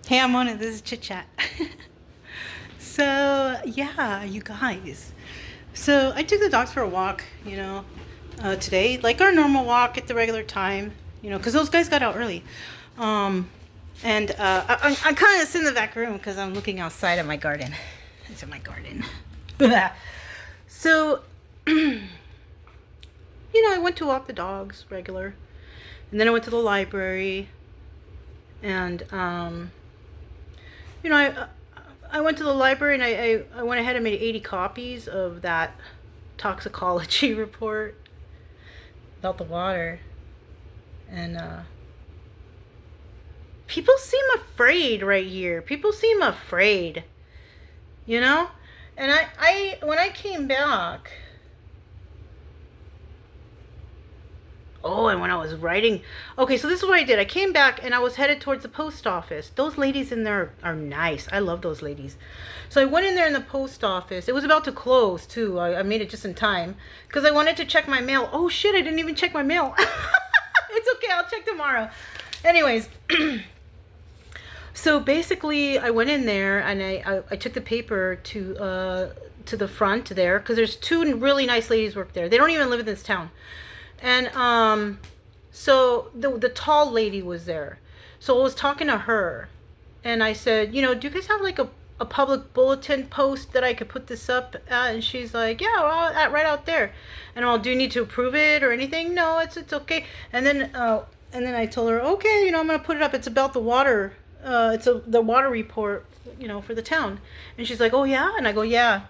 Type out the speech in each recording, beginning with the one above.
Hey, I'm Mona. This is Chit Chat. So, yeah, you guys. So, I took the dogs for a walk, today, like our normal walk at the regular time, because those guys got out early. Um, and I kind of sit in the back room because I'm looking outside at my garden. It's in my garden. So, I went to walk the dogs regular. And then I went to the library. And, you know, I, I went to the library and I went ahead and made 80 copies of that toxicology report about the water. And people seem afraid right here. People seem afraid, you know? And I when I came back, oh, and when I was writing, okay, so this is what I did. I came back and I was headed towards the post office. Those ladies in there are nice. I love those ladies. So I went in there in the post office. It was about to close too. I made it just in time because I wanted to check my mail. Oh shit, I didn't even check my mail. It's okay, I'll check tomorrow. Anyways, so basically I went in there and I took the paper to the front there because there's two really nice ladies work there. They don't even live in this town. And so the tall lady was there. So I was talking to her and I said, do you guys have like a public bulletin post that I could put this up at? And she's like, yeah, well, right out there. And do you need to approve it or anything? No, it's okay. And then I told her, okay, I'm gonna put it up. It's about the water. The water report, for the town. And she's like, oh yeah. And I go, yeah.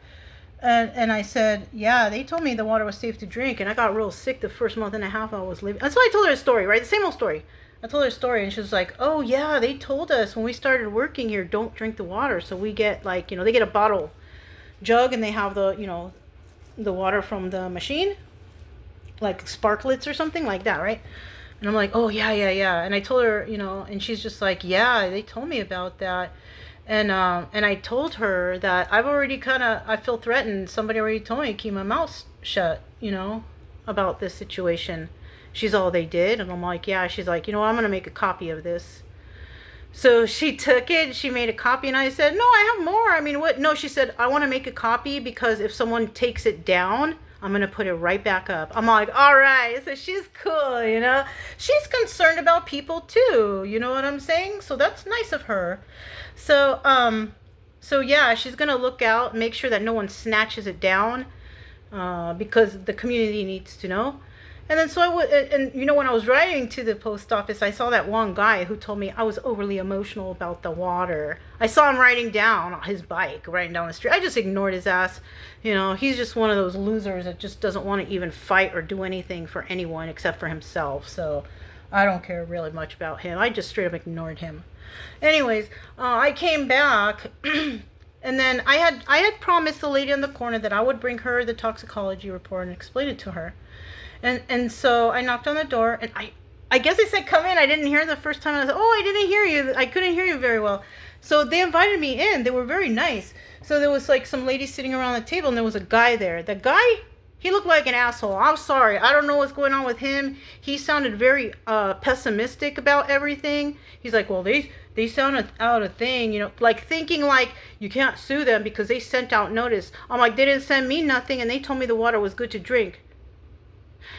And I said, yeah, they told me the water was safe to drink, and I got real sick the first month and a half I was living. That's why I told her a story, right? The same old story. I told her a story, and she was like, oh, yeah, they told us when we started working here, don't drink the water. So we get, like, they get a bottle jug, and they have the water from the machine, like sparklets or something like that, right? And I'm like, oh, yeah. And I told her, and she's just like, yeah, they told me about that. And I told her that I feel threatened. Somebody already told me to keep my mouth shut, about this situation. She's all they did. And I'm like, yeah. She's like, I'm going to make a copy of this. So she took it, she made a copy, and I said, no, I have more. I mean, what? No, she said, I want to make a copy because if someone takes it down, I'm going to put it right back up. I'm like, all right. So she's cool, She's concerned about people too, you know what I'm saying? So that's nice of her. So yeah, she's going to look out, make sure that no one snatches it down because the community needs to know. And then so when I was riding to the post office, I saw that one guy who told me I was overly emotional about the water. I saw him riding down his bike, riding down the street. I just ignored his ass. He's just one of those losers that just doesn't want to even fight or do anything for anyone except for himself. So I don't care really much about him. I just straight up ignored him. Anyways, I came back and then I had promised the lady in the corner that I would bring her the toxicology report and explain it to her. And so I knocked on the door, and I guess I said, come in. I didn't hear the first time. I said, oh, I didn't hear you. I couldn't hear you very well. So they invited me in. They were very nice. So there was like some ladies sitting around the table, and there was a guy there. The guy, he looked like an asshole. I'm sorry. I don't know what's going on with him. He sounded very pessimistic about everything. He's like, well, they sounded out a thing, like thinking like you can't sue them because they sent out notice. I'm like, they didn't send me nothing, and they told me the water was good to drink.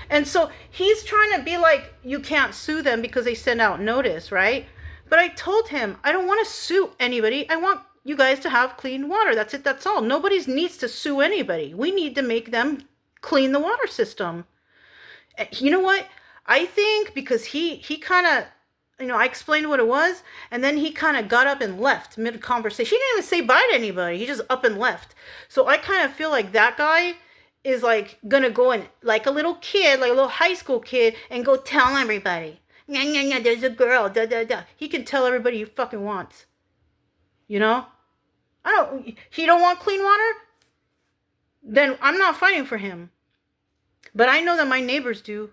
And so he's trying to be like, you can't sue them because they send out notice, right? But I told him, I don't want to sue anybody. I want you guys to have clean water. That's it. That's all. Nobody needs to sue anybody. We need to make them clean the water system. You know what? I think because he kind of, I explained what it was, and then he kind of got up and left mid-conversation. He didn't even say bye to anybody. He just up and left. So I kind of feel like that guy is like gonna go and like a little kid, like a little high school kid, and go tell everybody, there's a girl, He can tell everybody he fucking wants. He don't want clean water? Then I'm not fighting for him. But I know that my neighbors do.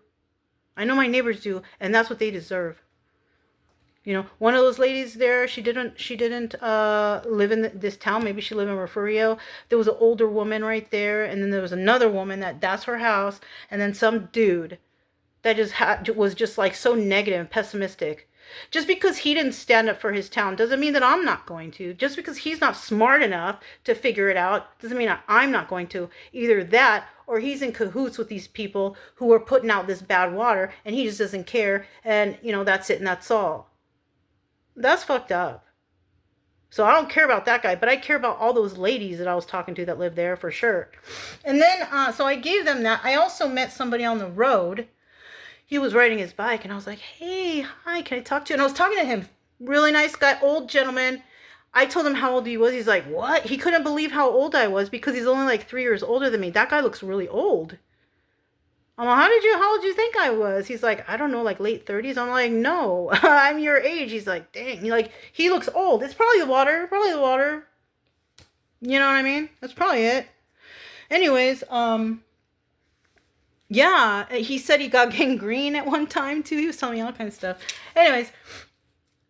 And that's what they deserve. One of those ladies there, she didn't live in this town. Maybe she lived in Refugio. There was an older woman right there. And then there was another woman that's her house. And then some dude that was just like so negative and pessimistic. Just because he didn't stand up for his town doesn't mean that I'm not going to. Just because he's not smart enough to figure it out doesn't mean that I'm not going to. Either that or he's in cahoots with these people who are putting out this bad water and he just doesn't care, and, you know, that's it and that's all. That's fucked up. So I don't care about that guy, but I care about all those ladies that I was talking to that live there for sure. And then, so I gave them that. I also met somebody on the road. He was riding his bike, and I was like, hey, hi, can I talk to you? And I was talking to him. Really nice guy, old gentleman. I told him how old he was. He's like, what? He couldn't believe how old I was because he's only like 3 years older than me. That guy looks really old. I'm like, how old do you think I was? He's like, I don't know, like late 30s. I'm like, no, I'm your age. He's like, dang. He looks old. It's probably the water. You know what I mean? That's probably it. Anyways, yeah, he said he got gangrene at one time too. He was telling me all kinds of stuff. Anyways,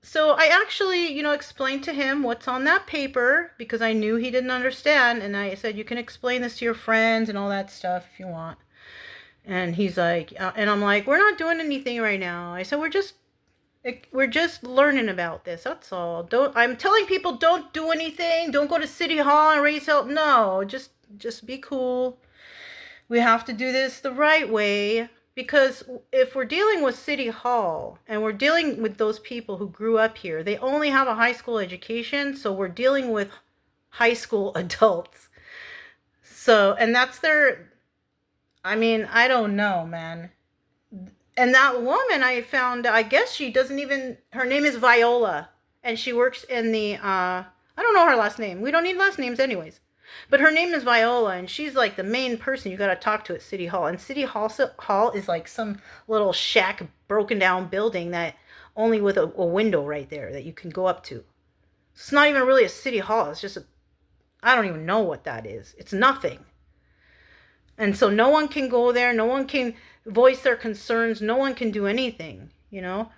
so I actually, you know, explained to him what's on that paper because I knew he didn't understand. And I said, you can explain this to your friends and all that stuff if you want. And he's like, and I'm like, we're not doing anything right now. I said, we're just learning about this. That's all. I'm telling people don't do anything. Don't go to City Hall and raise hell. No, just be cool. We have to do this the right way, because if we're dealing with City Hall and we're dealing with those people who grew up here, they only have a high school education. So we're dealing with high school adults. So, and that's I mean, I don't know, man. And that woman I found, I guess she doesn't even, her name is Viola. And she works in the, I don't know her last name. We don't need last names anyways. But her name is Viola, and she's like the main person you got to talk to at City Hall. And City Hall is like some little shack, broken down building that only with a window right there that you can go up to. It's not even really a City Hall. It's just I don't even know what that is. It's nothing. And so no one can go there. No one can voice their concerns. No one can do anything, you know.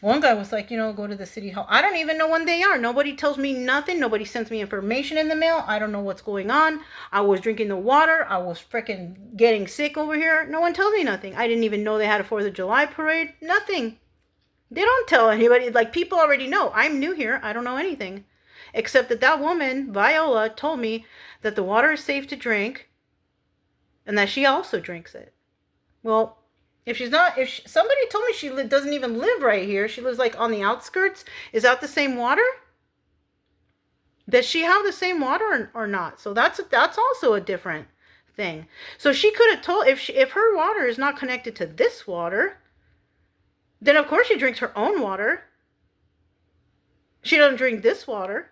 One guy was like, you know, go to the City Hall. I don't even know when they are. Nobody tells me nothing. Nobody sends me information in the mail. I don't know what's going on. I was drinking the water. I was freaking getting sick over here. No one tells me nothing. I didn't even know they had a 4th of July parade. Nothing. They don't tell anybody. Like, people already know. I'm new here. I don't know anything. Except that woman, Viola, told me that the water is safe to drink and that she also drinks it. Well, if somebody told me she doesn't even live right here, she lives like on the outskirts, is that the same water? Does she have the same water or not? So that's also a different thing. So she could have told, if her water is not connected to this water, then of course she drinks her own water. She doesn't drink this water.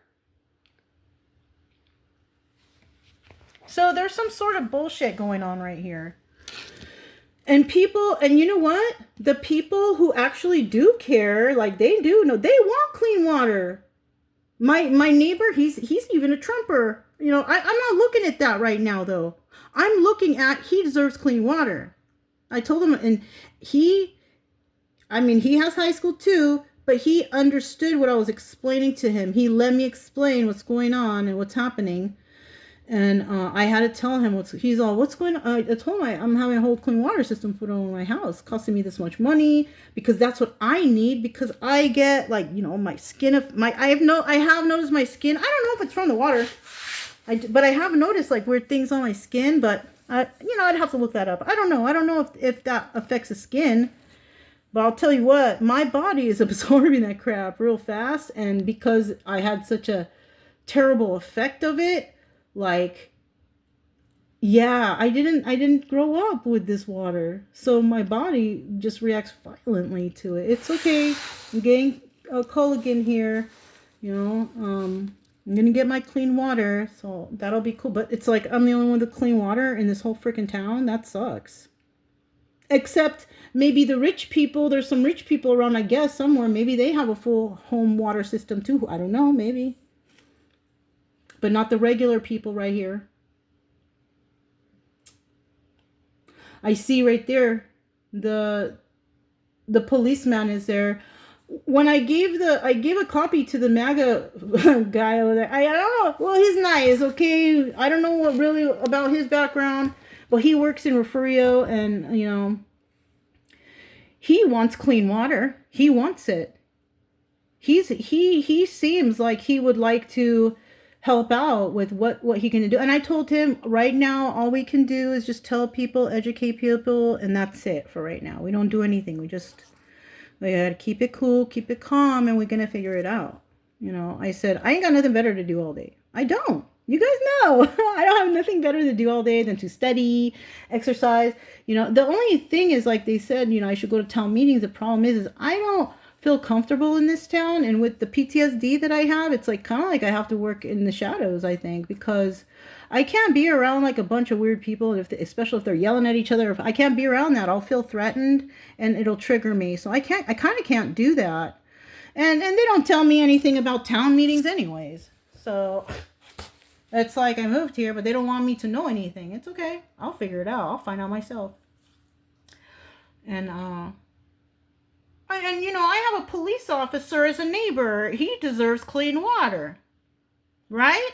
So there's some sort of bullshit going on right here. And you know what? The people who actually do care, like they do know, they want clean water. My neighbor, he's even a Trumper. You know, I'm not looking at that right now though. I'm looking at he deserves clean water. I told him, and he has high school too, but he understood what I was explaining to him. He let me explain what's going on and what's happening. And I had to tell him what's going on. I told him I'm having a whole clean water system put on my house, costing me this much money because that's what I need, because I get like, you know, my skin I have noticed my skin. I don't know if it's from the water. But I have noticed like weird things on my skin, but I'd have to look that up. I don't know if that affects the skin. But I'll tell you what, my body is absorbing that crap real fast, and because I had such a terrible effect of it, like, yeah, I didn't grow up with this water. So my body just reacts violently to it. It's okay. I'm getting a Culligan here. You know, I'm going to get my clean water. So that'll be cool. But it's like I'm the only one with clean water in this whole freaking town. That sucks. Except maybe the rich people. There's some rich people around, I guess, somewhere. Maybe they have a full home water system too. I don't know. Maybe. But not the regular people right here. I see right there, the policeman is there. When I gave a copy to the MAGA guy over there, I don't know. Well, he's nice, okay. I don't know what really about his background, but he works in Refugio, and you know, he wants clean water. He wants it. He seems like he would like to help out with what he can do. And I told him right now all we can do is just tell people, educate people, and that's it for right now. We don't do anything. We gotta keep it cool, keep it calm, and we're gonna figure it out. You know, I said, I ain't got nothing better to do all day. I don't. You guys know. I don't have nothing better to do all day than to study, exercise. You know, the only thing is, like they said, you know, I should go to town meetings. The problem is I don't feel comfortable in this town. And with the PTSD that I have, it's like kind of like I have to work in the shadows, I think, because I can't be around like a bunch of weird people, especially if they're yelling at each other. If I can't be around that, I'll feel threatened and it'll trigger me. So I kind of can't do that. And they don't tell me anything about town meetings anyways. So it's like I moved here, but they don't want me to know anything. It's okay. I'll figure it out. I'll find out myself. And you know, I have a police officer as a neighbor. He deserves clean water. Right?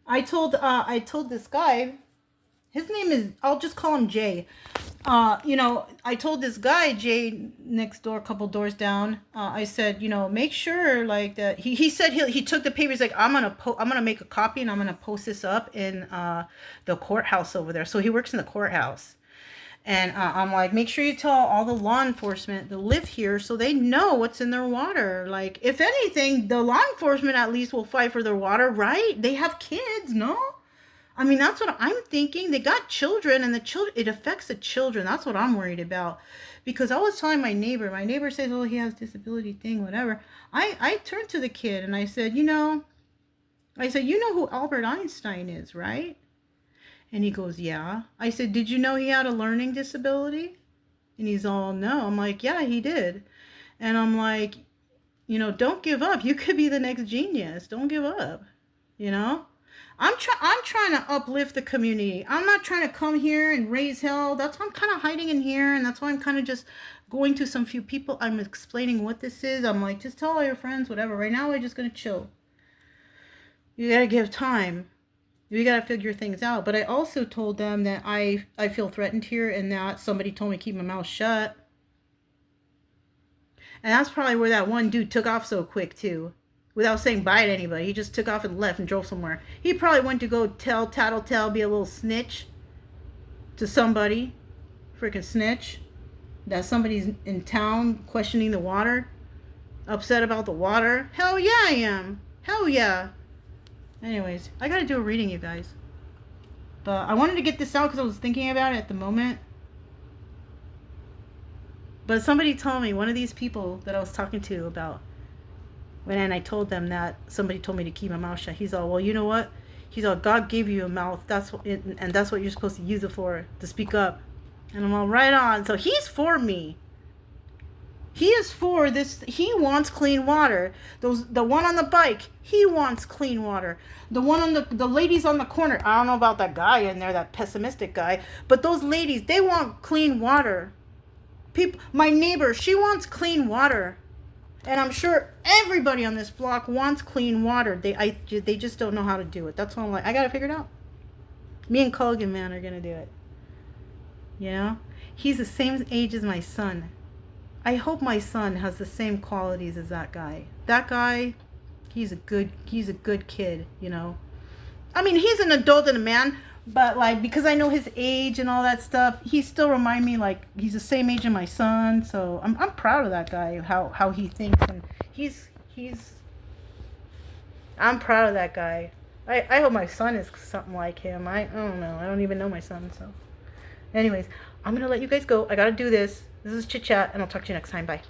I told this guy, his name is, I'll just call him Jay. You know, I told this guy, Jay, next door, a couple doors down, I said, you know, make sure like that. He said he took the paper. He's like, I'm gonna make a copy and I'm gonna post this up in the courthouse over there. So he works in the courthouse. And I'm like, make sure you tell all the law enforcement that live here so they know what's in their water. Like, if anything, the law enforcement at least will fight for their water, right? They have kids, no? I mean, that's what I'm thinking. They got children, and it affects the children. That's what I'm worried about. Because I was telling my neighbor says, oh, he has disability thing, whatever. I turned to the kid and I said, you know who Albert Einstein is, right? And he goes, yeah. I said, did you know he had a learning disability? And he's all, no. I'm like, yeah, he did. And I'm like, you know, don't give up. You could be the next genius. Don't give up, you know? I'm trying to uplift the community. I'm not trying to come here and raise hell. That's why I'm kind of hiding in here, and that's why I'm kind of just going to some few people. I'm explaining what this is. I'm like, just tell all your friends, whatever. Right now, we're just going to chill. You got to give time. We got to figure things out. But I also told them that I feel threatened here and that somebody told me to keep my mouth shut. And that's probably where that one dude took off so quick, too. Without saying bye to anybody. He just took off and left and drove somewhere. He probably went to go tattletale, be a little snitch to somebody. Freaking snitch. That somebody's in town questioning the water. Upset about the water. Hell yeah, I am. Hell yeah. Anyways, I gotta do a reading, you guys. But I wanted to get this out because I was thinking about it at the moment. But somebody told me, one of these people that I was talking to about, and I told them that somebody told me to keep my mouth shut. He's all, well, you know what? He's all, God gave you a mouth. That's what, and that's what you're supposed to use it for, to speak up. And I'm all, right on. So he's for me. He is for this. He wants clean water. The one on the bike, he wants clean water. The one on the ladies on the corner. I don't know about that guy in there, that pessimistic guy. But those ladies, they want clean water. People, my neighbor, she wants clean water. And I'm sure everybody on this block wants clean water. They just don't know how to do it. That's why I'm like, I gotta figure it out. Me and Culligan, man, are gonna do it. You know? He's the same age as my son. I hope my son has the same qualities as that guy. That guy, he's a good kid, you know? I mean, he's an adult and a man, but like, because I know his age and all that stuff, he still remind me like he's the same age as my son. So I'm proud of that guy, how he thinks, and I'm proud of that guy. I hope my son is something like him. I don't know. I don't even know my son. So anyways, I'm gonna let you guys go. I gotta do this. This is Chit Chat, and I'll talk to you next time. Bye.